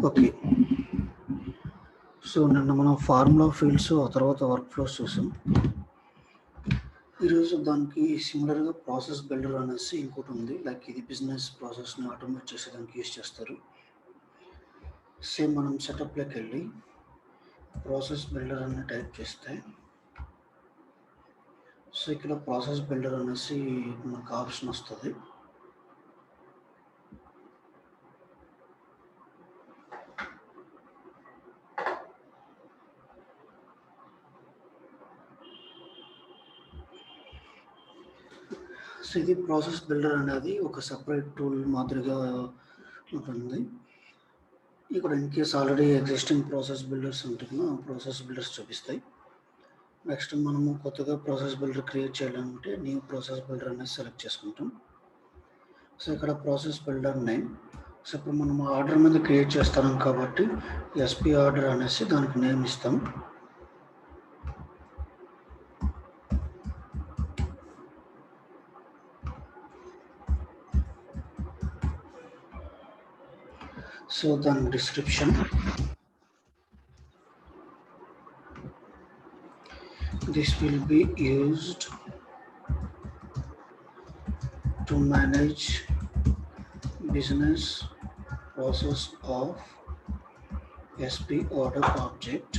Okay. So, నిన్న మనం formula fields, ఆ తర్వాత వర్క్ ఫ్లోస్ చూసాం. ఈరోజు దానికి సిమిలర్‌గా ప్రాసెస్ బిల్డర్ అనేసి ఇంకోటుంది. లైక్ ఇది బిజినెస్ ప్రాసెస్‌ని ఆటోమేట్ చేసేదానికి యూజ్ చేస్తారు. సేమ్ మనం సెటప్‌లోకెళ్ళి ప్రాసెస్ బిల్డర్ అని టైప్ చేస్తే సో, ఇక్కడ ప్రాసెస్ బిల్డర్ అనేసి మనకు ఆప్షన్ వస్తది. సో, ఇది ప్రాసెస్ బిల్డర్ అనేది ఒక సెపరేట్ టూల్ మాదిరిగా ఉంటుంది. ఇక్కడ in case already existing process builders ఉంటే ఆ ప్రాసెస్ బిల్డర్స్ చూపిస్తాయి. నెక్స్ట్ మనము కొత్తగా ప్రాసెస్ బిల్డర్ క్రియేట్ చేయాలంటే న్యూ ప్రాసెస్ బిల్డర్ అనేది సెలెక్ట్ చేసుకుంటాం. సో ఇక్కడ ప్రాసెస్ బిల్డర్ నేమ్. సో ఇప్పుడు మనం ఆర్డర్ మీద క్రియేట్ చేస్తాం కాబట్టి ఎస్పీ ఆర్డర్ అనేసి దానికి నేమ్ ఇస్తాం. సో దాని description, this will be used to manage business process of SP order object.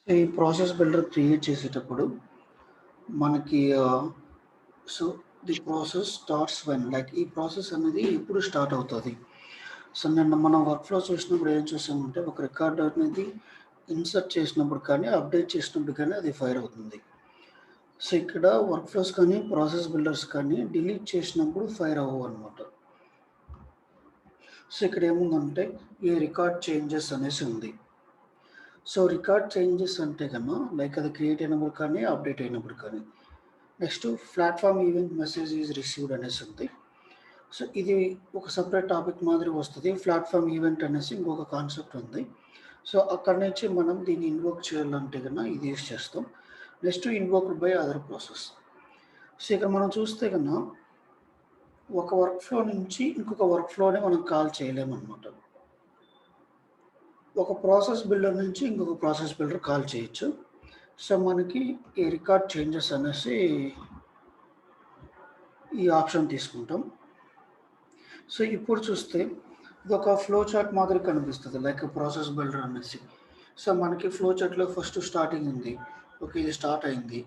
ఈ ప్రాసెస్ బిల్డర్ క్రియేట్ చేసేటప్పుడు మనకి so the process starts when, like ఈ ప్రాసెస్ అనేది ఎప్పుడు స్టార్ట్ అవుతుంది. సో నిన్న మనం వర్క్ ఫ్లో చూసినప్పుడు ఏం చూసామంటే ఒక రికార్డ్ అనేది ఇన్సర్ట్ చేసినప్పుడు కానీ అప్డేట్ చేసినప్పుడు కానీ అది ఫైర్ అవుతుంది. సో ఇక్కడ వర్క్ ఫ్లోస్ కానీ ప్రాసెస్ బిల్డర్స్ కానీ డిలీట్ చేసినప్పుడు ఫైర్ అవ్వవు అనమాట. సో ఇక్కడ ఏముందంటే ఈ రికార్డ్ చేంజెస్ అనేసి ఉంది. సో రికార్డ్ చేంజెస్ అంటే కన్నా లైక్ అది క్రియేట్ అయినప్పుడు కానీ అప్డేట్ అయినప్పుడు కానీ. Next platform event message is received అనేసి ఉంది. సో ఇది ఒక సపరేట్ టాపిక్ మాదిరి వస్తుంది. ప్లాట్ఫామ్ ఈవెంట్ అనేసి ఇంకొక కాన్సెప్ట్ ఉంది. సో అక్కడి నుంచి మనం దీన్ని ఇన్వోక్ చేయాలంటే కన్నా ఇది యూస్ చేస్తాం. Next invoked by other process. So ఇక్కడ మనం చూస్తే కన్నా ఒక వర్క్ ఫ్లో నుంచి ఇంకొక వర్క్ ఫ్లోని మనం కాల్ చేయలేమన్నమాట. ఒక ప్రాసెస్ బిల్డర్ నుంచి ఇంకొక ప్రాసెస్ బిల్డర్ కాల్ చేయొచ్చు. సో మనకి ఈ రికార్డ్ చేంజెస్ అనేసి ఈ ఆప్షన్ తీసుకుంటాం. సో ఇప్పుడు చూస్తే ఇది ఒక ఫ్లో చార్ట్ మాదిరి కనిపిస్తుంది, లైక్ ప్రాసెస్ బిల్డర్ అనేసి. సో మనకి ఫ్లో చార్ట్లో ఫస్ట్ స్టార్టింగ్ ఉంది. ఓకే, ఇది స్టార్ట్ అయింది.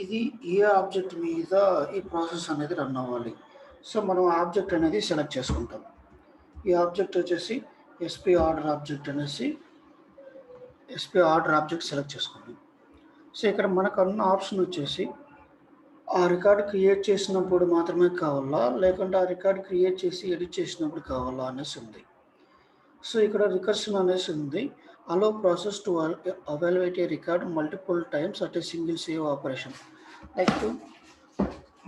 ఇది ఏ ఆబ్జెక్ట్ మీద ఈ ప్రాసెస్ అనేది రన్ అవ్వాలి. సో మనం ఆబ్జెక్ట్ అనేది సెలెక్ట్ చేసుకుంటాం. ఈ ఆబ్జెక్ట్ వచ్చేసి ఎస్పీ ఆర్డర్ ఆబ్జెక్ట్ అనేసి ఎస్పీ ఆర్డర్ ఆబ్జెక్ట్ సెలెక్ట్ చేసుకుంటాం. సో ఇక్కడ మనకు అన్న ఆప్షన్ వచ్చేసి ఆ రికార్డ్ క్రియేట్ చేసినప్పుడు మాత్రమే కావాలా, లేకుంటే ఆ రికార్డ్ క్రియేట్ చేసి ఎడిట్ చేసినప్పుడు కావాలా అనేసి ఉంది. సో ఇక్కడ రికర్షన్ అనేసి ఉంది. Allow process to evaluate a record multiple times at a single save operation. Like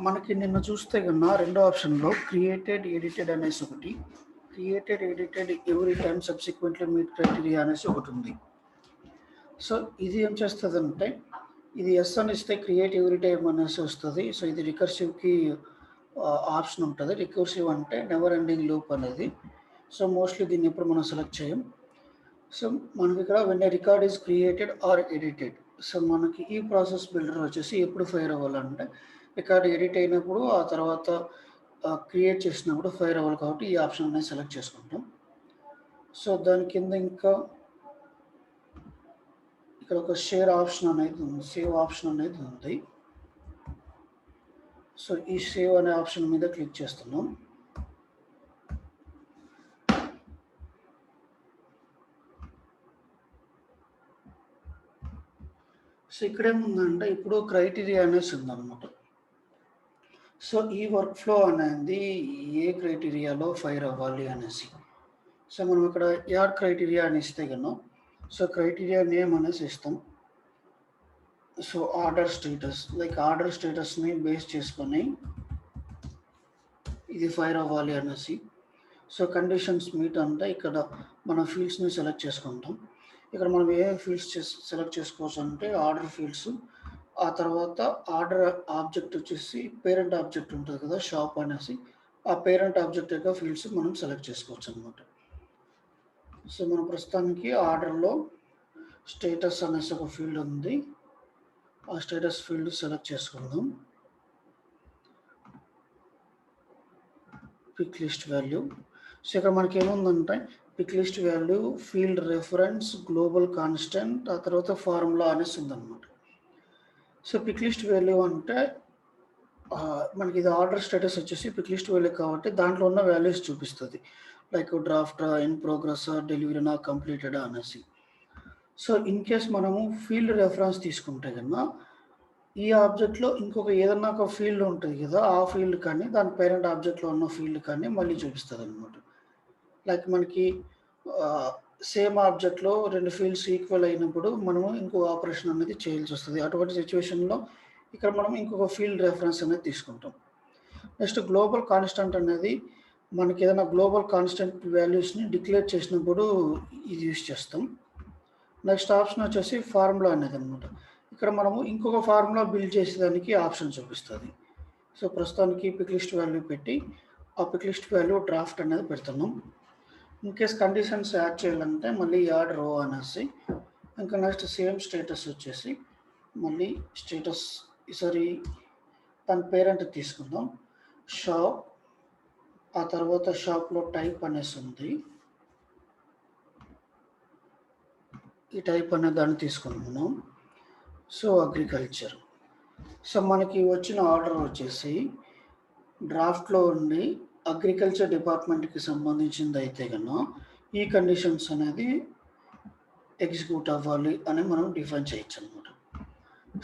మనకి నిన్న చూస్తే కన్నా రెండో ఆప్షన్లో క్రియేటెడ్ ఎడిటెడ్ అనేసి ఒకటి, created edited every time subsequently meet criteria అనేసి ఒకటి ఉంది. సో ఇది ఏం చేస్తుందంటే ఇది ఎస్ అని ఇస్తే క్రియేట్ ఎవ్రీ టైమ్ అనేసి వస్తుంది. సో ఇది రికర్సివ్కి ఆప్షన్ ఉంటుంది. రికర్సివ్ అంటే నెవర్ ఎండింగ్ లూప్ అనేది. సో మోస్ట్లీ దీన్ని ఎప్పుడు మనం సెలెక్ట్ చేయం. సో మనకి ఇక్కడ when a record is created or edited. So మనకి ఈ ప్రాసెస్ బిల్డర్ వచ్చేసి ఎప్పుడు ఫైర్ అవ్వాలంటే రికార్డ్ ఎడిట్ అయినప్పుడు, ఆ తర్వాత క్రియేట్ చేసినప్పుడు ఫైర్ అవ్వాలి. కాబట్టి ఈ ఆప్షన్ అనేది సెలెక్ట్ చేసుకుంటాం. సో దాని కింద ఇంకా ఇక్కడ ఒక షేర్ ఆప్షన్ అనేది ఉంది, సేవ్ ఆప్షన్ అనేది ఉంది. సో ఈ సేవ్ అనే ఆప్షన్ మీద క్లిక్ చేస్తున్నాం. సో ఇక్కడ ఏముందంటే ఇప్పుడు క్రైటీరియా అనేసి ఉందన్నమాట. సో ఈ వర్క్ ఫ్లో అనేది ఏ క్రైటీరియాలో ఫైర్ అవ్వాలి అనేసి. సో మనం ఇక్కడ యాడ్ క్రైటీరియా అని ఇస్తే కన్నా సో క్రైటీరియా నేమ్ అనేసి ఇస్తాం. So order status, like order స్టేటస్ని బేస్ చేసుకొని ఇది ఫైర్ అవ్వాలి అనేసి. సో కండిషన్స్ మీట్ అంటే ఇక్కడ మన ఫీల్డ్స్ని సెలెక్ట్ చేసుకుంటాం. ఇక్కడ మనం ఏ ఫీల్డ్స్ సెలెక్ట్ చేసుకోవచ్చు అంటే ఆర్డర్ ఫీల్డ్స్, ఆ తర్వాత ఆర్డర్ ఆబ్జెక్ట్ వచ్చేసి పేరెంట్ ఆబ్జెక్ట్ ఉంటుంది కదా షాప్ అనేసి, ఆ పేరెంట్ ఆబ్జెక్ట్ యొక్క ఫీల్డ్స్ మనం సెలెక్ట్ చేసుకోవచ్చు అనమాట. సో మనం ప్రస్తుతానికి ఆర్డర్లో స్టేటస్ అనేసి ఒక ఫీల్డ్ ఉంది. ఆ స్టేటస్ ఫీల్డ్ సెలెక్ట్ చేసుకుందాం. Pick list value. సో ఇక్కడ మనకి ఏముందంటే pick list value, field reference, global constant, ఆ తర్వాత ఫార్ములా అనేసి ఉందన్నమాట. సో పిక్ లిస్ట్ వాల్యూ అంటే మనకి ఇది ఆర్డర్ స్టేటస్ వచ్చేసి పిక్ లిస్ట్ వాల్యూ కాబట్టి దాంట్లో ఉన్న వాల్యూస్ చూపిస్తుంది. లైక్ డ్రాఫ్ట్, ఇన్ ప్రోగ్రెస్, డెలివరీనా, కంప్లీటెడా అనేసి. సో ఇన్ కేస్ మనము ఫీల్డ్ రెఫరెన్స్ తీసుకుంటే కన్నా ఈ ఆబ్జెక్ట్లో ఇంకొక ఏదన్నా ఒక ఫీల్డ్ ఉంటుంది కదా, ఆ ఫీల్డ్ కానీ దాని పేరెంట్ ఆబ్జెక్ట్లో ఉన్న ఫీల్డ్ కానీ మళ్ళీ చూపిస్తుంది అనమాట. లైక్ మనకి సేమ్ ఆబ్జెక్ట్లో 2 ఫీల్డ్స్ ఈక్వల్ అయినప్పుడు మనము ఇంకో ఆపరేషన్ అనేది చేయాల్సి వస్తుంది. అటువంటి సిచ్యువేషన్లో ఇక్కడ మనం ఇంకొక ఫీల్డ్ రెఫరెన్స్ అనేది తీసుకుంటాం. నెక్స్ట్ గ్లోబల్ కాన్స్టెంట్ అనేది మనకి ఏదైనా గ్లోబల్ కాన్స్టెంట్ వాల్యూస్ని డిక్లేర్ చేసినప్పుడు ఇది యూజ్ చేస్తాం. నెక్స్ట్ ఆప్షన్ వచ్చేసి ఫార్ములా అనేది అనమాట. ఇక్కడ మనము ఇంకొక ఫార్ములా బిల్డ్ చేసేదానికి ఆప్షన్ చూపిస్తుంది. సో ప్రస్తుతానికి పిక్ లిస్ట్ వాల్యూ పెట్టి ఆ పిక్ లిస్ట్ వాల్యూ డ్రాఫ్ట్ అనేది పెడుతున్నాం. ఇన్ కేస్ కండిషన్స్ యాడ్ చేయాలంటే మళ్ళీ యాడ్ రో అనేసి, ఇంకా నెక్స్ట్ సేమ్ స్టేటస్ వచ్చేసి మళ్ళీ స్టేటస్ ఈసారి దాని పేరెంట్ తీసుకుందాం, షాప్. ఆ తర్వాత షాప్లో టైప్ అనేసి ఉంది, ఈ టైప్ అనే దాన్ని తీసుకుంటున్నాం. So agriculture. సో మనకి వచ్చిన ఆర్డర్ వచ్చేసి డ్రాఫ్ట్లో ఉండి అగ్రికల్చర్ డిపార్ట్మెంట్కి సంబంధించింది అయితే కన్నా ఈ కండిషన్స్ అనేది ఎగ్జిక్యూట్ అవ్వాలి అని మనం డిఫైన్ చేయొచ్చు అనమాట.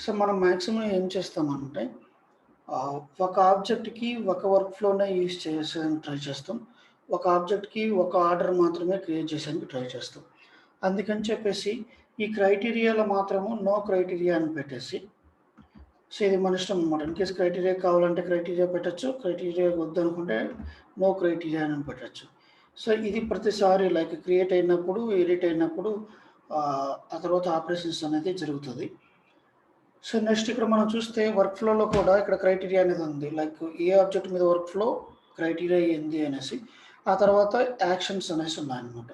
సో మనం మ్యాక్సిమం ఏం చేస్తామంటే ఒక ఆబ్జెక్ట్కి ఒక వర్క్ ఫ్లోనే యూజ్ చేసేందుకు ట్రై చేస్తాం, ఒక ఆబ్జెక్ట్కి ఒక ఆర్డర్ మాత్రమే క్రియేట్ చేసేందుకు ట్రై చేస్తాం. అందుకని చెప్పేసి ఈ క్రైటీరియాలో మాత్రము నో క్రైటీరియా అని పెట్టేసి, సో ఇది మన ఇష్టం అనమాట. ఇన్ కేస్ క్రైటీరియా కావాలంటే క్రైటీరియా పెట్టచ్చు, క్రైటీరియా వద్దనుకుంటే నో క్రైటీరియా అని పెట్టచ్చు. సో ఇది ప్రతిసారి లైక్ క్రియేట్ అయినప్పుడు, ఎడిట్ అయినప్పుడు ఆ తర్వాత ఆపరేషన్స్ అనేది జరుగుతుంది. సో నెక్స్ట్ ఇక్కడ మనం చూస్తే వర్క్ ఫ్లోలో కూడా ఇక్కడ క్రైటీరియా అనేది ఉంది, లైక్ ఏ ఆబ్జెక్ట్ మీద వర్క్ ఫ్లో క్రైటీరియా ఏంది అనేసి, ఆ తర్వాత యాక్షన్స్ అనేసి ఉన్నాయన్నమాట.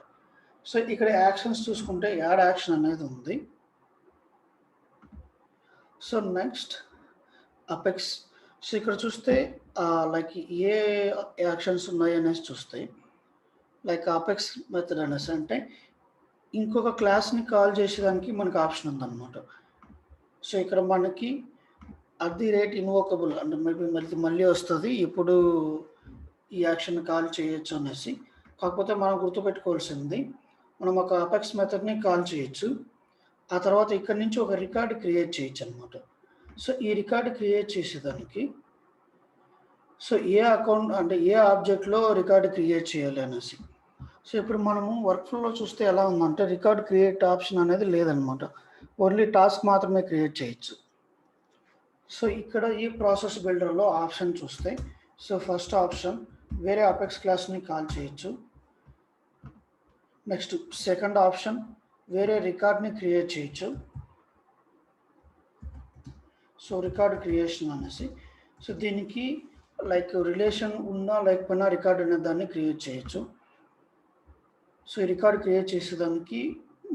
సో ఇక్కడ యాక్షన్స్ చూసుకుంటే యాడ్ యాక్షన్ అనేది ఉంది. So next apex. సో ఇక్కడ చూస్తే లైక్ ఏ యాక్షన్స్ ఉన్నాయి అనేసి చూస్తే లైక్ అపెక్స్ మెథడ్ అనేసి అంటే ఇంకొక క్లాస్ని కాల్ చేసేదానికి మనకు ఆప్షన్ ఉందన్నమాట. సో ఇక్కడ మనకి @ఇన్వోకబుల్ అంటే మళ్ళీ వస్తుంది ఎప్పుడు ఈ యాక్షన్ కాల్ చేయొచ్చు అనేసి. కాకపోతే మనం గుర్తుపెట్టుకోవాల్సింది మనం ఒక అపెక్స్ మెథడ్ని కాల్ చేయొచ్చు, ఆ తర్వాత ఇక్కడ నుంచి ఒక రికార్డ్ క్రియేట్ చేయొచ్చు అనమాట. సో ఈ రికార్డ్ క్రియేట్ చేసేదానికి సో ఏ అకౌంట్ అంటే ఏ ఆబ్జెక్ట్లో రికార్డ్ క్రియేట్ చేయాలి అనేసి. సో ఇప్పుడు మనము వర్క్ ఫ్లోలో చూస్తే ఎలా ఉందంటే రికార్డ్ క్రియేట్ ఆప్షన్ అనేది లేదనమాట, ఓన్లీ టాస్క్ మాత్రమే క్రియేట్ చేయొచ్చు. సో ఇక్కడ ఈ ప్రాసెస్ బిల్డర్లో ఆప్షన్ చూస్తే సో ఫస్ట్ ఆప్షన్ వేరే అపెక్స్ క్లాస్ని కాల్ చేయొచ్చు. నెక్స్ట్ సెకండ్ ఆప్షన్ వేరే రికార్డ్ని క్రియేట్ చేయొచ్చు. సో రికార్డ్ క్రియేషన్ అనేసి, సో దీనికి లైక్ రిలేషన్ ఉన్నా లేకపోయినా రికార్డ్ అనే దాన్ని క్రియేట్ చేయొచ్చు. సో ఈ రికార్డ్ క్రియేట్ చేసేదానికి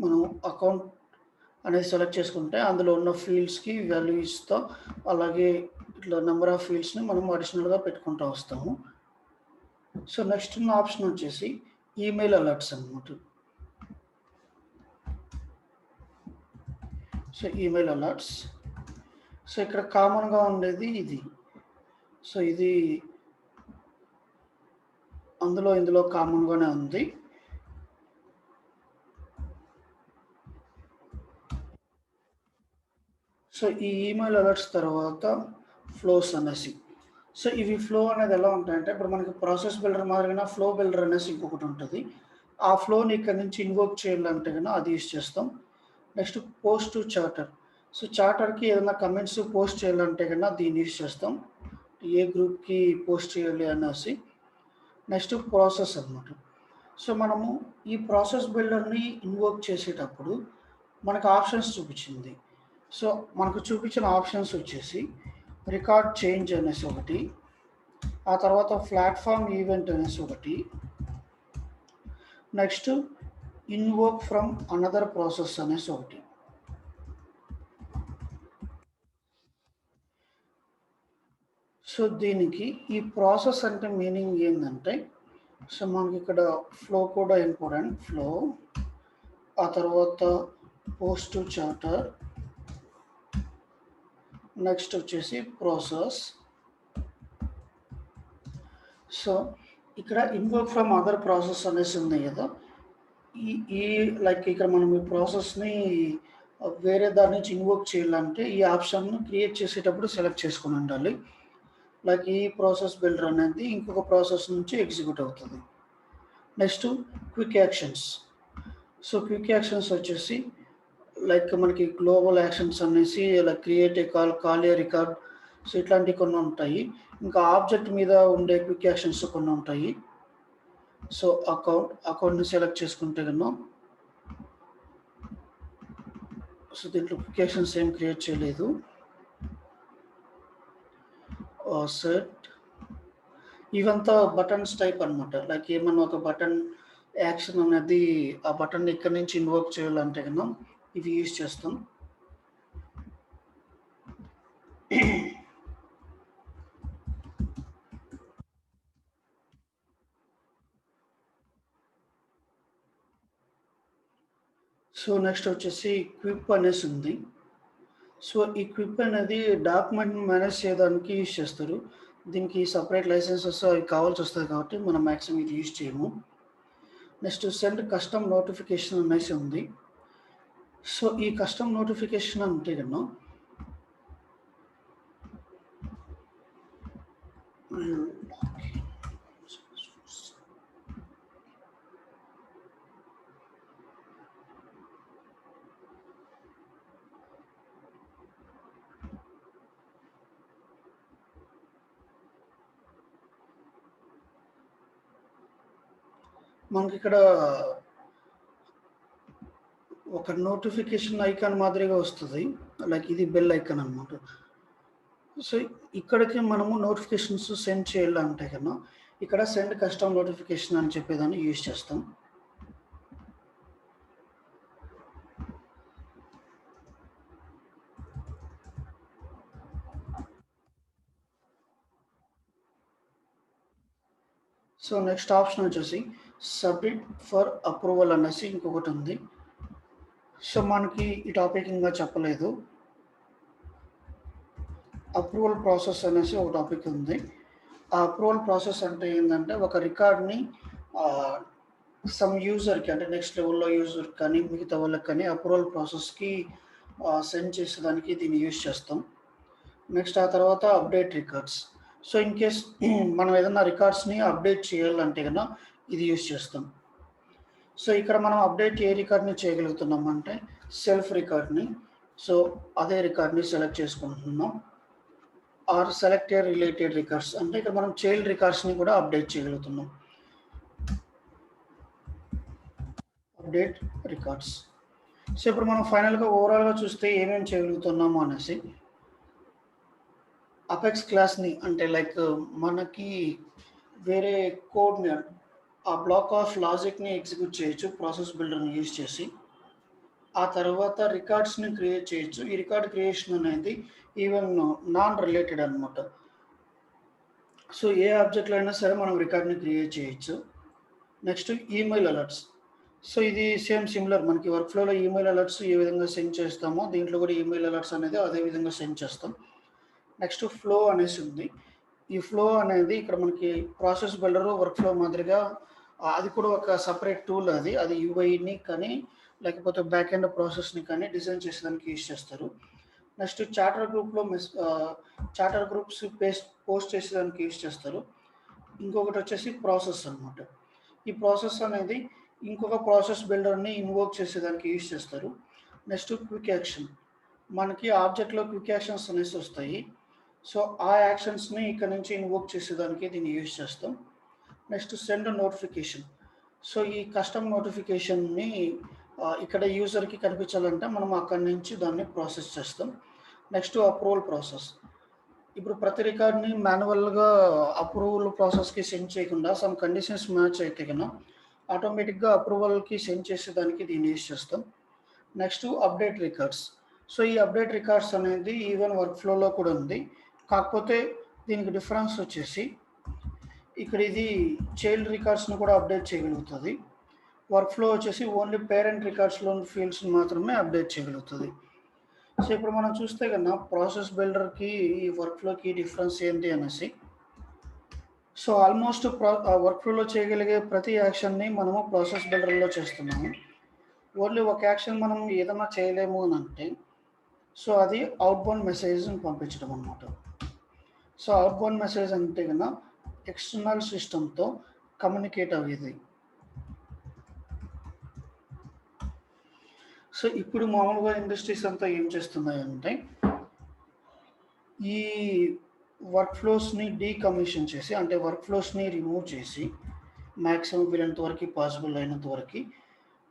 మనం అకౌంట్ అనేది సెలెక్ట్ చేసుకుంటే అందులో ఉన్న ఫీల్డ్స్కి వాల్యూ ఇస్తాం, అలాగే ఇట్లా నెంబర్ ఆఫ్ ఫీల్డ్స్ని మనం అడిషనల్గా పెట్టుకుంటూ వస్తాము. సో నెక్స్ట్ ఉన్న ఆప్షన్ వచ్చేసి ఈమెయిల్ అలర్ట్స్ అన్నమాట. So email alerts. సో ఇక్కడ కామన్గా ఉండేది ఇది. సో ఇది ఇందులో కామన్గానే ఉంది. సో ఈ ఈమెయిల్ అలర్ట్స్ తర్వాత ఫ్లోస్ అనేసి. సో ఇవి ఫ్లో అనేది ఎలా ఉంటాయంటే ఇప్పుడు మనకి ప్రాసెస్ బిల్డర్ మాదిరిగా ఫ్లో బిల్డర్ అనేసి ఇంకొకటి ఉంటుంది. ఆ ఫ్లోని ఇక్కడ నుంచి ఇన్వోక్ చేయాలంటే కన్నా అది యూజ్ చేస్తాం. Next post to Chatter. సో చార్టర్కి ఏదైనా కమెంట్స్ పోస్ట్ చేయాలంటే కన్నా దీన్ని యూజ్ చేస్తాం, ఏ గ్రూప్కి పోస్ట్ చేయాలి అనేసి. నెక్స్ట్ ప్రాసెస్ అన్నమాట. సో మనము ఈ ప్రాసెస్ బిల్డర్ని ఇన్వోక్ చేసేటప్పుడు మనకు ఆప్షన్స్ చూపించింది. సో మనకు చూపించిన ఆప్షన్స్ వచ్చేసి రికార్డ్ చేంజ్ అనేసి ఒకటి, ఆ తర్వాత ప్లాట్ఫామ్ ఈవెంట్ అనేసి ఒకటి. Next invoke from another process అనేసి ఒకటి. సో దీనికి ఈ ప్రాసెస్ అంటే మీనింగ్ ఏంటంటే, సో మనకి ఇక్కడ ఫ్లో కూడా ఇంపార్టెంట్. ఫ్లో, ఆ తర్వాత పోస్ట్ టు చార్టర్, నెక్స్ట్ వచ్చేసి ప్రాసెస్. సో ఇక్కడ ఇన్వోక్ ఫ్రమ్ అదర్ ప్రాసెస్ అనేసి ఉంది కదా, ఈ లైక్ ఇక్కడ మనం ఈ ప్రాసెస్ని వేరే దాని నుంచి ఇన్వోక్ చేయాలంటే ఈ ఆప్షన్ను క్రియేట్ చేసేటప్పుడు సెలెక్ట్ చేసుకుని ఉండాలి. లైక్ ఈ ప్రాసెస్ బిల్డర్ అనేది ఇంకొక ప్రాసెస్ నుంచి ఎగ్జిక్యూట్ అవుతుంది. Next quick actions. So quick actions వచ్చేసి లైక్ మనకి గ్లోబల్ యాక్షన్స్ అనేసి like create a call A record, so ఇట్లాంటివి కొన్ని ఉంటాయి. ఇంకా ఆబ్జెక్ట్ మీద ఉండే క్విక్ యాక్షన్స్ కొన్ని ఉంటాయి. సో అకౌంట్ని సెలెక్ట్ చేసుకుంటే కన్నా, సో దీంట్లో క్విక్ యాక్షన్స్ ఏం క్రియేట్ చేయలేదు. సెట్ ఇవంతా బటన్స్ టైప్ అనమాట. లైక్ ఏమన్నా ఒక బటన్ యాక్షన్ అనేది ఆ బటన్ ఇక్కడ నుంచి ఇన్వోక్ చేయాలంటే కన్నా ఇవి యూజ్ చేస్తాం. సో నెక్స్ట్ వచ్చేసి క్విప్ అనేసి ఉంది. సో ఈ క్విప్ అనేది డాక్యుమెంట్ని మేనేజ్ చేయడానికి యూజ్ చేస్తారు. దీనికి సపరేట్ లైసెన్సెస్ అవి కావాల్సి వస్తుంది కాబట్టి మనం మ్యాక్సిమం ఇది యూజ్ చేయము. నెక్స్ట్ సెండ్ కస్టమ్ నోటిఫికేషన్ అనేసి ఉంది. సో ఈ కస్టమ్ నోటిఫికేషన్ అంటే కన్నా మనకి ఇక్కడ ఒక నోటిఫికేషన్ ఐకాన్ మాదిరిగా వస్తుంది. లైక్ ఇది బెల్ ఐకాన్ అనమాట. సో ఇక్కడికి మనము నోటిఫికేషన్స్ సెండ్ చేయాలంటే కన్నా ఇక్కడ సెండ్ కస్టమ్ నోటిఫికేషన్ అని చెప్పేదాన్ని యూజ్ చేస్తాం. సో నెక్స్ట్ ఆప్షన్ వచ్చేసి సబ్మిట్ ఫర్ అప్రూవల్ అనేసి ఇంకొకటి ఉంది. సో మనకి ఈ టాపిక్ ఇంకా చెప్పలేదు. అప్రూవల్ ప్రాసెస్ అనేసి ఒక టాపిక్ ఉంది. ఆ అప్రూవల్ ప్రాసెస్ అంటే ఏంటంటే ఒక రికార్డ్ని సమ్ యూజర్కి అంటే నెక్స్ట్ లెవెల్లో యూజర్ కానీ మిగతా వాళ్ళకి కానీ అప్రూవల్ ప్రాసెస్కి సెండ్ చేసేదానికి దీన్ని యూజ్ చేస్తాం. నెక్స్ట్ ఆ తర్వాత update records. So in case మనం ఏదైనా రికార్డ్స్ని అప్డేట్ చేయాలంటే కన్నా ఇది యూజ్ చేస్తాం. సో ఇక్కడ మనం అప్డేట్ ఏ రికార్డ్ని చేయగలుగుతున్నాం అంటే సెల్ఫ్ రికార్డ్ని. సో అదే రికార్డ్ని సెలెక్ట్ చేసుకుంటున్నాం. Or select a related records అంటే ఇక్కడ మనం చైల్డ్ రికార్డ్స్ని కూడా అప్డేట్ చేయగలుగుతున్నాం. Update records. సో ఇప్పుడు మనం ఫైనల్గా ఓవరాల్గా చూస్తే ఏమేమి చేయగలుగుతున్నాము అనేసి, అపెక్స్ క్లాస్ని అంటే లైక్ మనకి వేరే కోడ్ని ఆ బ్లాక్ ఆఫ్ లాజిక్ని ఎగ్జిక్యూట్ చేయొచ్చు ప్రాసెస్ బిల్డర్ని యూజ్ చేసి. ఆ తర్వాత రికార్డ్స్ని క్రియేట్ చేయొచ్చు. ఈ రికార్డ్ క్రియేషన్ అనేది ఈవెన్ నాన్ రిలేటెడ్ అనమాట. సో ఏ ఆబ్జెక్ట్లో అయినా సరే మనం రికార్డ్ని క్రియేట్ చేయొచ్చు. Next email alerts. సో ఇది సేమ్ సిమిలర్ మనకి వర్క్ ఫ్లోలో ఈమెయిల్ అలర్ట్స్ ఏ విధంగా సెండ్ చేస్తామో దీంట్లో కూడా ఈమెయిల్ అలర్ట్స్ అనేది అదే విధంగా సెండ్ చేస్తాం. నెక్స్ట్ ఫ్లో అనేసి ఉంది. ఈ ఫ్లో అనేది ఇక్కడ మనకి ప్రాసెస్ బిల్డర్ వర్క్ ఫ్లో మాదిరిగా అది కూడా ఒక సపరేట్ టూల్. అది యూఐని కానీ లేకపోతే బ్యాక్ ఎండ్ ప్రాసెస్ని కానీ డిజైన్ చేసేదానికి యూజ్ చేస్తారు. నెక్స్ట్ చార్టర్ గ్రూప్లో చార్టర్ గ్రూప్స్ పోస్ట్ చేసేదానికి యూజ్ చేస్తారు. ఇంకొకటి వచ్చేసి ప్రాసెస్ అనమాట. ఈ ప్రాసెస్ అనేది ఇంకొక ప్రాసెస్ బిల్డర్ని ఇన్వోక్ చేసేదానికి యూజ్ చేస్తారు. Next quick action. మనకి ఆబ్జెక్ట్లో క్విక్ యాక్షన్స్ అనేసి వస్తాయి. సో ఆ యాక్షన్స్ని ఇక్కడ నుంచి ఇన్వోక్ చేసేదానికి దీన్ని యూజ్ చేస్తాం. Next send notification. సో ఈ కస్టమ్ నోటిఫికేషన్ని ఇక్కడ యూజర్కి కనిపించాలంటే మనం అక్కడి నుంచి దాన్ని ప్రాసెస్ చేస్తాం. Next approval process. ఇప్పుడు ప్రతి రికార్డ్‌ని మాన్యువల్‌గా అప్రూవల్ ప్రాసెస్‌కి సెండ్ చేయకుండా సమ్ కండిషన్స్ మ్యాచ్ అయితే గన ఆటోమేటిక్‌గా అప్రూవల్‌కి సెండ్ చేసేదానికి దీన్ని యూజ్ చేస్తాం. Next update records. సో, ఈ అప్డేట్ రికార్డ్స్ అనేది ఈవెన్ వర్క్ ఫ్లోలో కూడా ఉంది. కాకపోతే దీనికి డిఫరెన్స్ వచ్చేసి ఇక్కడ ఇది చైల్డ్ రికార్డ్స్‌ని కూడా అప్డేట్ చేయగలుగుతది. వర్క్ ఫ్లో వచ్చేసి ఓన్లీ పేరెంట్ రికార్డ్స్‌లోని ఫీల్డ్స్‌ని మాత్రమే అప్డేట్ చేయగలుగుతది. సో, ఇప్పుడు మనం చూస్తే గన ప్రాసెస్ బిల్డర్‌కి, ఈ వర్క్ ఫ్లోకి డిఫరెన్స్ ఏంటి అనేసి. సో, ఆల్మోస్ట్ వర్క్ ఫ్లోలో చేయగలిగే ప్రతి యాక్షన్‌ని మనము ప్రాసెస్ బిల్డర్‌లో చేస్తున్నాము. ఓన్లీ ఒక యాక్షన్ మనం ఏదన్నా చేయలేము అనంటే, సో, అది అవుట్‌బౌండ్ మెసేజ్‌ని పంపించడం అనమాట. సో, అవుట్‌బౌండ్ మెసేజ్ అంటే గన ఎక్స్టర్నల్ సిస్టమ్‌తో కమ్యూనికేట్ అయ్యేది. సో, ఇప్పుడు మామూలుగా ఇండస్ట్రీస్ అంతా ఏం చేస్తున్నాయంటే, ఈ వర్క్ ఫ్లోస్‌ని డీకమిషన్ చేసి, అంటే వర్క్ ఫ్లోస్‌ని రిమూవ్ చేసి, మాక్సిమం వీలైనంత వరకి పాసిబుల్ అయినంత వరకి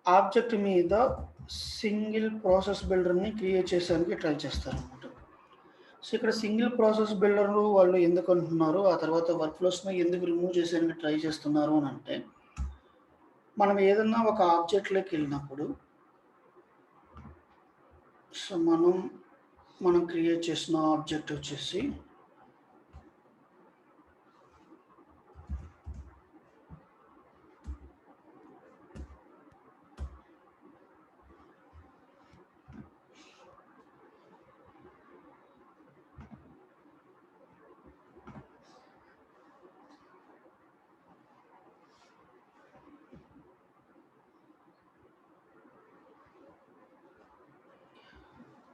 ఆబ్జెక్ట్ మీద సింగిల్ ప్రాసెస్ బిల్డర్‌ని క్రియేట్ చేసేదానికి ట్రై చేస్తారనమాట. సో, ఇక్కడ సింగిల్ ప్రాసెస్ బిల్డర్‌ను వాళ్ళు ఎందుకంటున్నారు, ఆ తర్వాత వర్క్ ఫ్లోస్‌ని ఎందుకు రిమూవ్ చేసేదానికి ట్రై చేస్తున్నారు అనంటే, మనం ఏదన్నా ఒక ఆబ్జెక్ట్‌లోకెళ్ళినప్పుడు, సో, మనం క్రియేట్ చేసిన ఆబ్జెక్ట్ వచ్చేసి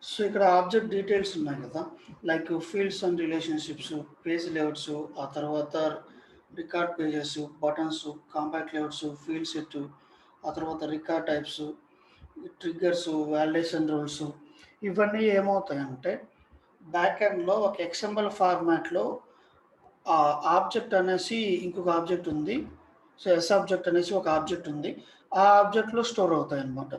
సో, ఇక్కడ ఆబ్జెక్ట్ డీటెయిల్స్ ఉన్నాయి కదా! Like fields and relationships, page layouts, ఆ తర్వాత record pages, buttons, compact layouts, field set, ఆ తర్వాత record types, triggers, validation rules ఇవన్నీ ఏమవుతాయంటే బ్యాక్ ఎండ్‌లో ఒక ఎక్స్ఎంఎల్ ఫార్మాట్‌లో ఆబ్జెక్ట్ అనేసి ఇంకొక ఆబ్జెక్ట్ ఉంది. సో, ఎస్ ఆబ్జెక్ట్ అనేసి ఒక ఆబ్జెక్ట్ ఉంది. ఆ ఆబ్జెక్ట్‌లో స్టోర్ అవుతాయన్నమాట.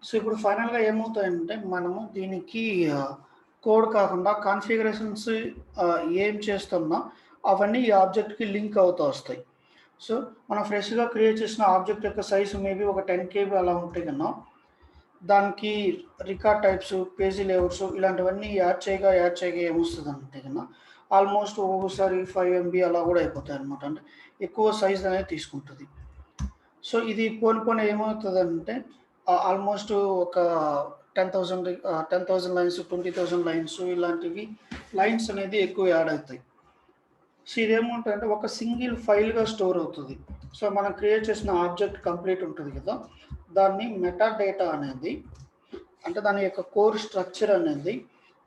సో, ఇప్పుడు ఫైనల్‌గా ఏమవుతాయంటే, మనము దీనికి కోడ్ కాకుండా కాన్ఫిగరేషన్స్ ఏం చేస్తున్నా, అవన్నీ ఈ ఆబ్జెక్ట్‌కి లింక్ అవుతా వస్తాయి. సో, మనం ఫ్రెష్‌గా క్రియేట్ చేసిన ఆబ్జెక్ట్ యొక్క సైజ్ మేబీ ఒక 10 కేబీ అలా ఉంటే గన, దానికి రికార్డ్ టైప్స్, పేజీ లేఔట్స్ ఇలాంటివన్నీ యాడ్ చేయగా ఏమొస్తదంటే గన, ఆల్మోస్ట్ ఒక్కొక్కసారి 5 ఎంబీ అలా గూడా అయిపోతాయన్నమాట. అంటే ఎక్కువ సైజ్ అనేది తీసుకుంటది. సో, ఇది పోను పోను ఏమవుతదంటే ఆల్మోస్ట్ ఒక 10,000 లైన్స్, 20,000 లైన్స్ ఇలాంటివి లైన్స్ అనేది ఎక్కువ యాడ్ అయితాయి. సో, ఇదేముంటదంటే ఒక సింగిల్ ఫైల్‌గా స్టోర్ అవుతది. సో, మనం క్రియేట్ చేసిన ఆబ్జెక్ట్ కంప్లీట్ ఉంటది కదా! దాన్ని మెటా డేటా అనేది, అంటే దాని యొక్క కోర్ స్ట్రక్చర్ అనేది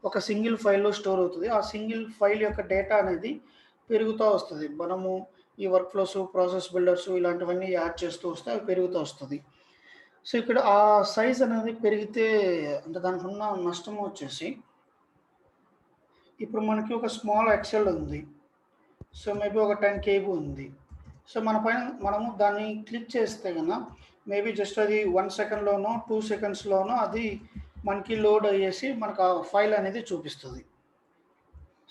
ఒక సింగిల్ ఫైల్‌లో స్టోర్ అవుతది. ఆ సింగిల్ ఫైల్ యొక్క డేటా అనేది పెరుగుతా వస్తది. మనము ఈ వర్క్ ఫ్లోస్, ప్రాసెస్ బిల్డర్స్ ఇలాంటివన్నీ యాడ్ చేస్తూ వస్తే అవి పెరుగుతా వస్తది. సో, ఇక్కడ ఆ సైజ్ అనేది పెరిగితే అంటే దానికున్న నష్టం వచ్చేసి, ఇప్పుడు మనకి ఒక స్మాల్ ఎక్సెల్ ఉంది. సో, మేబీ ఒక 10 కేబీ ఉంది. సో, మనము దాన్ని క్లిక్ చేస్తే మేబీ జస్ట్ అది 1 సెకండ్‌లోనో, 2 సెకండ్స్‌లోనో అది మనకి లోడ్ అయ్యేసి మనకు ఆ ఫైల్ అనేది చూపిస్తది.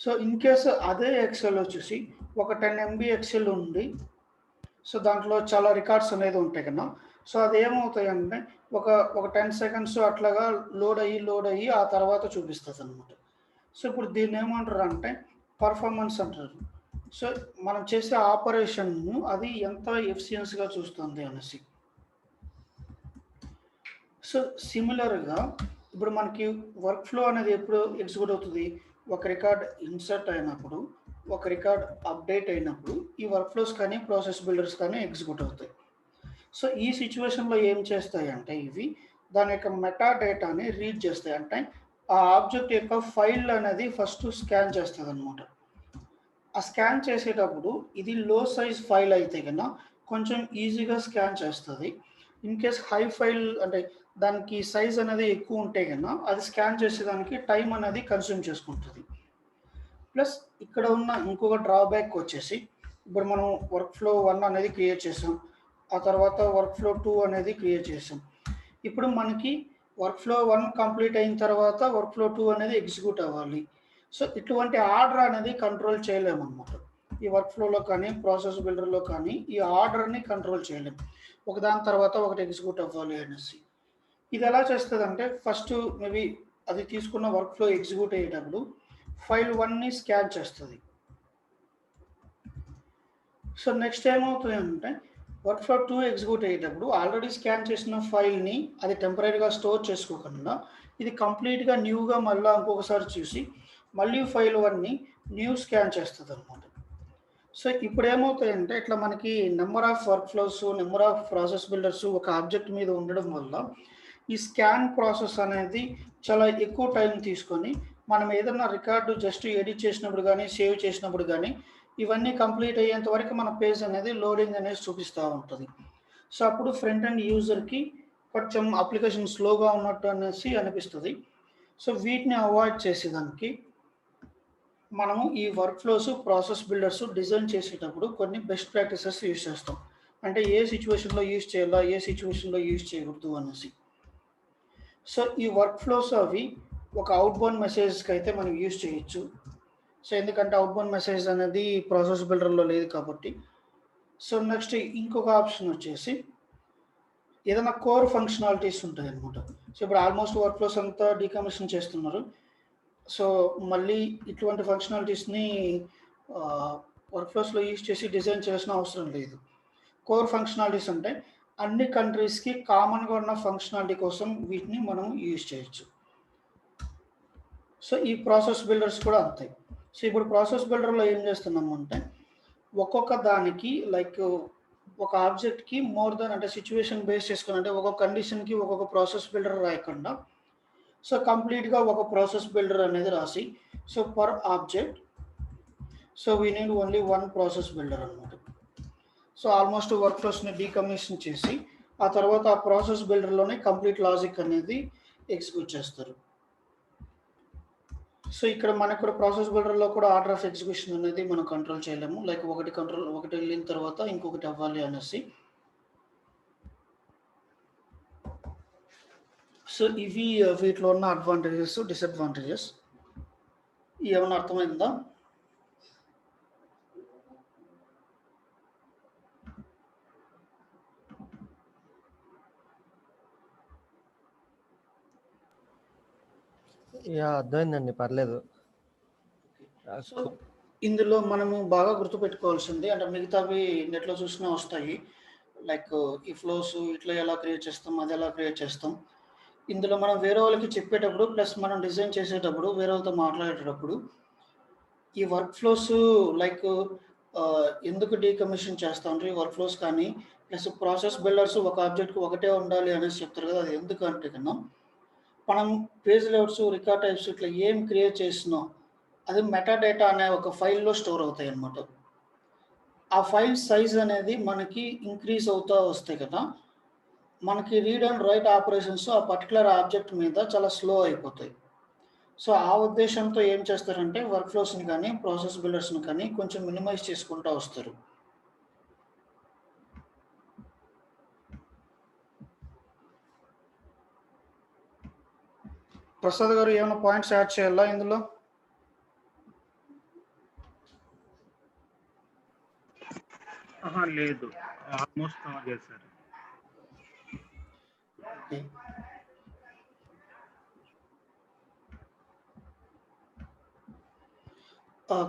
సో, ఇన్ కేస్ అదే ఎక్సెల్ వచ్చేసి ఒక 10 ఎంబీ ఎక్సెల్ ఉంది. సో, దాంట్లో చాలా రికార్డ్స్ అనేది ఉంటాయి సో, అదేమవుతాయంటే ఒక, ఒక 10 సెకండ్స్ అట్లాగా లోడ్ అయ్యి ఆ తర్వాత చూపిస్తదనమాట. సో, ఇప్పుడు దీన్నేమంటారంటే పర్ఫార్మన్స్ అంటారు. సో, మనం చేసే ఆపరేషన్‌ను అది ఎంత ఎఫిషియన్సీగా చూస్తుంది అనేసి. సో, సిమిలర్‌గా ఇప్పుడు మనకి వర్క్ ఫ్లో అనేది ఎప్పుడు ఎగ్జిక్యూట్ అవుతది? ఒక రికార్డ్ ఇన్సర్ట్ అయినప్పుడు, ఒక రికార్డ్ అప్డేట్ అయినప్పుడు, ఈ వర్క్ ఫ్లోస్ కానీ, ప్రాసెస్ బిల్డర్స్ కానీ ఎగ్జిక్యూట్ అవుతాయి. సో, ఈ సిట్యుయేషన్‌లో ఏం చేస్తాయంటే ఇవి, దాని యొక్క మెటా డేటాని రీడ్ చేస్తాయి. అంటే ఆ ఆబ్జెక్ట్ యొక్క ఫైల్ అనేది ఫస్ట్ స్కాన్ చేస్తదనమాట. ఆ స్కాన్ చేసేటప్పుడు ఇది లో సైజ్ ఫైల్ అయితే కొంచెం ఈజీగా స్కాన్ చేస్తది. ఇన్ కేస్ హై ఫైల్ అంటే దానికి సైజ్ అనేది ఎక్కువ ఉంటే అది స్కాన్ చేసేదానికి టైం అనేది కన్జ్యూమ్ చేసుకుంటది. ప్లస్ ఇక్కడ ఉన్న ఇంకొక డ్రాబ్యాక్ వచ్చేసి, ఇప్పుడు మనం వర్క్ ఫ్లో 1 అనేది క్రియేట్ చేసాం. ఆ తర్వాత వర్క్ ఫ్లో 2 అనేది క్రియేట్ చేసాం. ఇప్పుడు మనకి వర్క్ ఫ్లో 1 కంప్లీట్ అయిన తర్వాత వర్క్ ఫ్లో 2 అనేది ఎగ్జిక్యూట్ అవ్వాలి. సో ఇటువంటి ఆర్డర్ అనేది కంట్రోల్ చేయలేమన్నమాట. ఈ వర్క్ ఫ్లోలో కానీ, ప్రాసెస్ బిల్డర్‌లో కానీ ఈ ఆర్డర్‌ని కంట్రోల్ చేయలేము. ఒకదాని తర్వాత ఒకటి ఎగ్జిక్యూట్ అవ్వాలి అనేసి. ఇది ఎలా చేస్తదంటే ఫస్టు మేబీ అది తీసుకున్న వర్క్ ఫ్లో ఎగ్జిక్యూట్ అయ్యేటప్పుడు ఫైల్ 1ని స్కాన్ చేస్తది. సో నెక్స్ట్ ఏమవుతదంటే వర్క్ ఫ్లో 2 ఎగ్జిక్యూట్ అయ్యేటప్పుడు ఆల్రెడీ స్కాన్ చేసిన ఫైల్‌ని అది టెంపరరీగా స్టోర్ చేసుకోకుండా ఇది కంప్లీట్‌గా న్యూగా మళ్ళా ఇంకొకసారి చూసి మళ్ళీ ఫైల్ 1ని న్యూ స్కాన్ చేస్తదనమాట. సో ఇప్పుడేమవుతాయంటే ఇట్లా మనకి number of work flows, number of process builders ఒక ఆబ్జెక్ట్ మీద ఉండడం వల్ల ఈ స్కాన్ ప్రాసెస్ అనేది చాలా ఎక్కువ టైం తీసుకొని మనం ఏదన్నా రికార్డు జస్ట్ ఎడిట్ చేసినప్పుడు గానీ, సేవ్ చేసినప్పుడు గానీ ఇవన్నీ కంప్లీట్ అయ్యేంత వరకు మన పేజ్ అనేది లోడింగ్ అనేది చూపిస్తా ఉంటది. సో అప్పుడు ఫ్రంట్ ఎండ్ యూజర్‌కి కొంచెం అప్లికేషన్ స్లోగా ఉన్నట్టు అనేసి అనిపిస్తది. సో వీటిని అవాయిడ్ చేసేదానికి మనము ఈ work flows, process builders design చేసేటప్పుడు కొన్ని బెస్ట్ ప్రాక్టీసెస్ యూజ్ చేస్తాం. అంటే ఏ సిట్యుయేషన్‌లో యూజ్ చేయాలా, ఏ సిట్యుయేషన్‌లో యూజ్ చేయకూడదు అనేసి. సో ఈ వర్క్ ఫ్లోస్ అవి ఒక అవుట్‌బౌండ్ మెసేజెస్‌కైతే మనం యూజ్ చేయొచ్చు. సో ఎందుకంటే అవుట్‌బౌండ్ మెసేజ్ అనేది ప్రాసెస్ బిల్డర్‌లో లేదు కాబట్టి. సో నెక్స్ట్ ఇంకొక ఆప్షన్ వచ్చేసి ఏదైనా కోర్ ఫంక్షనాలిటీస్ ఉంటాయన్నమాట. సో ఇప్పుడు ఆల్మోస్ట్ వర్క్ ఫ్లోస్ అంతా డీకమిషన్ చేస్తున్నారు. సో మళ్ళీ ఇటువంటి ఫంక్షనాలిటీస్‌ని వర్క్ ఫ్లోస్‌లో యూజ్ చేసి డిజైన్ చేయాల్సిన అవసరం లేదు. కోర్ ఫంక్షనాలిటీస్ అంటే అన్ని కంట్రీస్‌కి కామన్‌గా ఉన్న ఫంక్షనాలిటీ కోసం వీటిని మనం యూజ్ చేయొచ్చు. సో ఈ ప్రాసెస్ బిల్డర్స్ కూడా అంతే. సో ఇప్పుడు ప్రాసెస్ బిల్డర్‌లో ఏం చేస్తున్నామంటే ఒక్కొక్క దానికి లైక్ ఒక ఆబ్జెక్ట్‌కి మోర్ దాన్ అంటే సిట్యుయేషన్ బేస్ చేసుకొని అంటే ఒక్కొక్క కండిషన్‌కి ఒక్కొక్క ప్రాసెస్ బిల్డర్ రాయకుండా సో కంప్లీట్‌గా ఒక ప్రాసెస్ బిల్డర్ అనేది రాసి so per object so we need only one process builder అన్నమాట. సో ఆల్మోస్ట్ వర్క్ ఫ్లోస్‌ని డీకమిషన్ చేసి ఆ తర్వాత ఆ ప్రాసెస్ బిల్డర్‌లోనే కంప్లీట్ లాజిక్ అనేది ఎగ్జిక్యూట్ చేస్తారు. సో ఇక్కడ మనకు కూడా ప్రాసెస్ బిల్డర్‌లో కూడా ఆర్డర్ ఆఫ్ ఎగ్జిక్యూషన్ అనేది మనం కంట్రోల్ చేయలేము. లైక్ ఒకటి వెళ్ళిన తర్వాత ఇంకొకటి అవ్వాలి అనేసి. సో ఇవి వీటిలో ఉన్న అడ్వాంటేజెస్, డిసడ్వాంటేజెస్. ఏమన్నా అర్థమైందా? యాహ్! అర్థమైందండి. పర్లేదు. సో ఇందులో మనము బాగా గుర్తుపెట్టుకోవాల్సింది అంటే మిగతావి నెట్‌లో చూసినా వస్తాయి. లైక్ ఈ ఫ్లోస్ ఇట్లా ఎలా క్రియేట్ చేస్తాం, అది ఎలా క్రియేట్ చేస్తాం. ఇందులో మనం వేరే వాళ్ళకి చెప్పేటప్పుడు ప్లస్ మనం డిజైన్ చేసేటప్పుడు వేరే వాళ్ళతో మాట్లాడేటప్పుడు ఈ వర్క్ ఫ్లోస్ లైక్ ఎందుకు డీకమిషన్ చేస్తా ఉంటారు ఈ వర్క్ ఫ్లోస్ కానీ ప్లస్ ప్రాసెస్ బిల్డర్స్ ఒక ఆబ్జెక్ట్‌కి ఒకటే ఉండాలి అనేసి చెప్తారు కదా! అది ఎందుకంటే కన్నా మనం పేజ్ లేఅవుట్స్, రికార్డ్ టైప్స్ ఇట్లా ఏం క్రియేట్ చేసినా అది మెటా డేటా అనే ఒక ఫైల్‌లో స్టోర్ అవుతాయన్నమాట. ఆ ఫైల్ సైజ్ అనేది మనకి ఇంక్రీజ్ అవుతా వస్తాయి కదా! మనకి రీడ్ అండ్ రైట్ ఆపరేషన్స్ ఆ పర్టిక్యులర్ ఆబ్జెక్ట్ మీద చాలా స్లో అయిపోతాయి. సో ఆ ఉద్దేశంతో ఏం చేస్తారంటే వర్క్ ఫ్లోస్‌ని కానీ, ప్రాసెస్ బిల్డర్స్‌ని కానీ కొంచెం మినిమైజ్ చేసుకుంటా వస్తారు. ప్రసాద్ గారు ఏమైనా పాయింట్స్ యాడ్ చేయాలా ఇందులో? లేదు. ఆల్మోస్ట్ కవర్ చేశారు. ఓకే.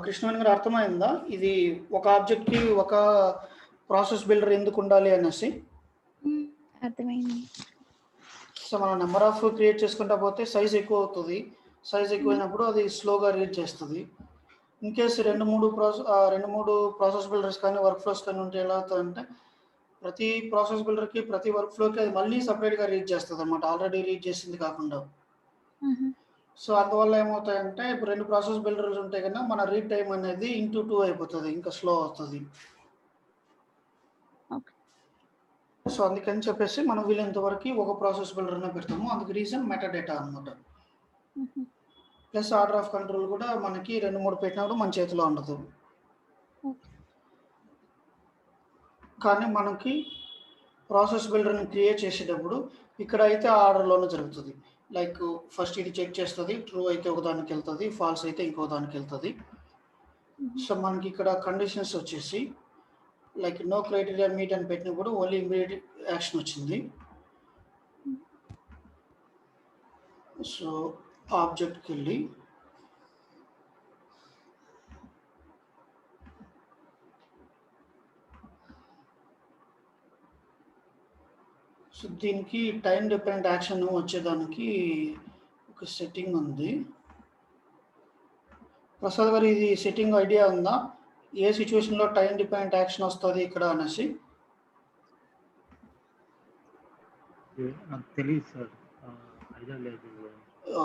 కృష్ణవేణి గారు అర్థమైందా? ఇది ఒక ఆబ్జెక్ట్‌కి ఒక ప్రాసెస్ బిల్డర్ ఎందుకు ఉండాలి అనేసి? అర్థమైంది. సో మనం నంబర్ ఆఫ్ క్రియేట్ చేసుకుంటా పోతే సైజ్ ఎక్కువ అవుతది. సైజ్ ఎక్కువైనప్పుడు అది స్లోగా రీడ్ చేస్తది. ఇన్ కేస్ 2, 3 ప్రాసెస్ బిల్డర్స్ కానీ, వర్క్ ఫ్లోస్ కానీ ఉంటే ఎలా అవుతదంటే ప్రతి ప్రాసెస్ బిల్డర్‌కి, ప్రతి వర్క్ ఫ్లోకి అది మళ్ళీ సెపరేట్‌గా రీడ్ చేస్తదన్నమాట. ఆల్రెడీ రీడ్ చేసింది కాకుండా. హుహు. సో అందువల్ల ఏమవుతాయంటే ఇప్పుడు 2 ప్రాసెస్ బిల్డర్స్ ఉంటే గనక మన రీడ్ టైమ్ అనేది ఇంటూ 2 అయిపోతది. ఇంకా స్లో అవుతది. ఓకే. సో అందుకని చెప్పేసి మనం వీలైనంత వరకి ఒక ప్రాసెస్ బిల్డర్‌నే పెడతాము. అందుకు రీజన్ మెటా డేటా అన్నమాట. హుహు. ప్లస్ ఆర్డర్ ఆఫ్ కంట్రోల్ కూడా మనకి 2, 3 పెట్టినప్పుడు మన చేతిలో ఉండదు. ఓకే. కానీ మనకి ప్రాసెస్ బిల్డర్‌ని క్రియేట్ చేసేటప్పుడు ఇక్కడైతే ఆర్డర్‌లోనే జరుగుతది. లైక్ ఫస్ట్ ఇది చెక్ చేస్తుంది, ట్రూ అయితే ఒక దానికి వెళ్తుంది, ఫాల్స్ అయితే ఇంకో దానికి వెళ్తుంది. సో మనకి ఇక్కడ కండిషన్స్ వచ్చేసి లైక్ నో క్రైటీరియా మీట్ అని పెట్టినప్పుడు ఓన్లీ ఇమీడియట్ యాక్షన్ వచ్చింది. సో ఆబ్జెక్ట్కి వెళ్ళి సో దీనికి టైం డిపెండెంట్ యాక్షన్ వచ్చేదానికి ఒక సెట్టింగ్ ఉంది. ప్రసాద్ గారు ఇది సెట్టింగ్ ఐడియా ఉందా, ఏ సిచ్యువేషన్లో టైం డిపెండెంట్ యాక్షన్ వస్తుంది ఇక్కడ అనేసి? నాకు తెలియదు సార్, ఐడియా లేదు.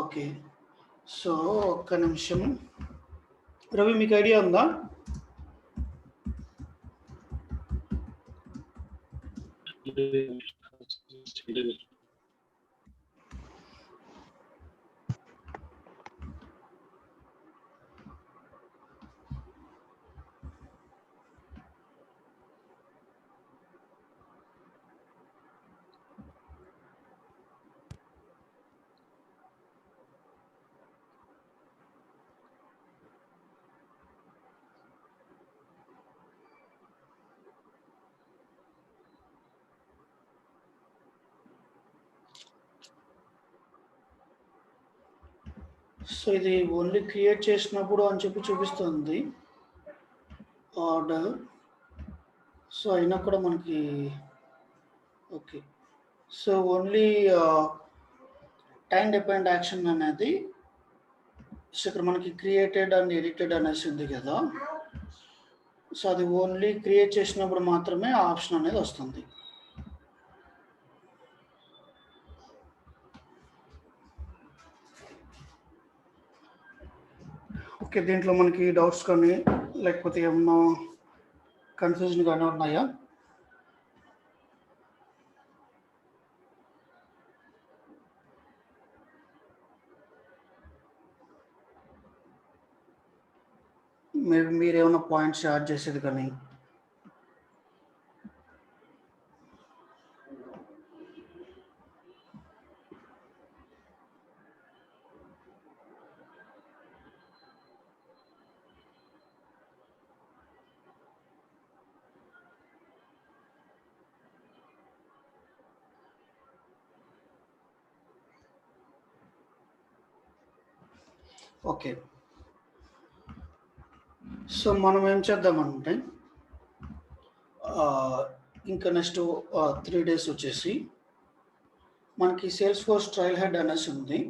ఓకే, సో ఒక్క నిమిషం. రవి మీకు ఐడియా ఉందా? సో ఇది ఓన్లీ క్రియేట్ చేసినప్పుడు అని చెప్పి చూపిస్తుంది ఆర్డర్. సో అయినా కూడా మనకి okay. So only time dependent action అనేది సో ఇక్కడ మనకి క్రియేటెడ్ అండ్ ఎడిటెడ్ అనేసి ఉంది కదా. సో అది ఓన్లీ క్రియేట్ చేసినప్పుడు మాత్రమే ఆ ఆప్షన్ అనేది వస్తుంది. ఓకే, దీంట్లో మనకి డౌట్స్ కానీ లేకపోతే ఏమన్నా కన్ఫ్యూజన్ కానీ ఉన్నాయా? మేబీ మీరు ఏమైనా పాయింట్స్ యాడ్ చేసేది కానీ. ఓకే, సో మనం ఏం చేద్దామంటే ఇంకా నెక్స్ట్ 3 days వచ్చేసి మనకి సేల్స్ ఫోర్స్ ట్రయల్ హెడ్ అనేసి ఉంది.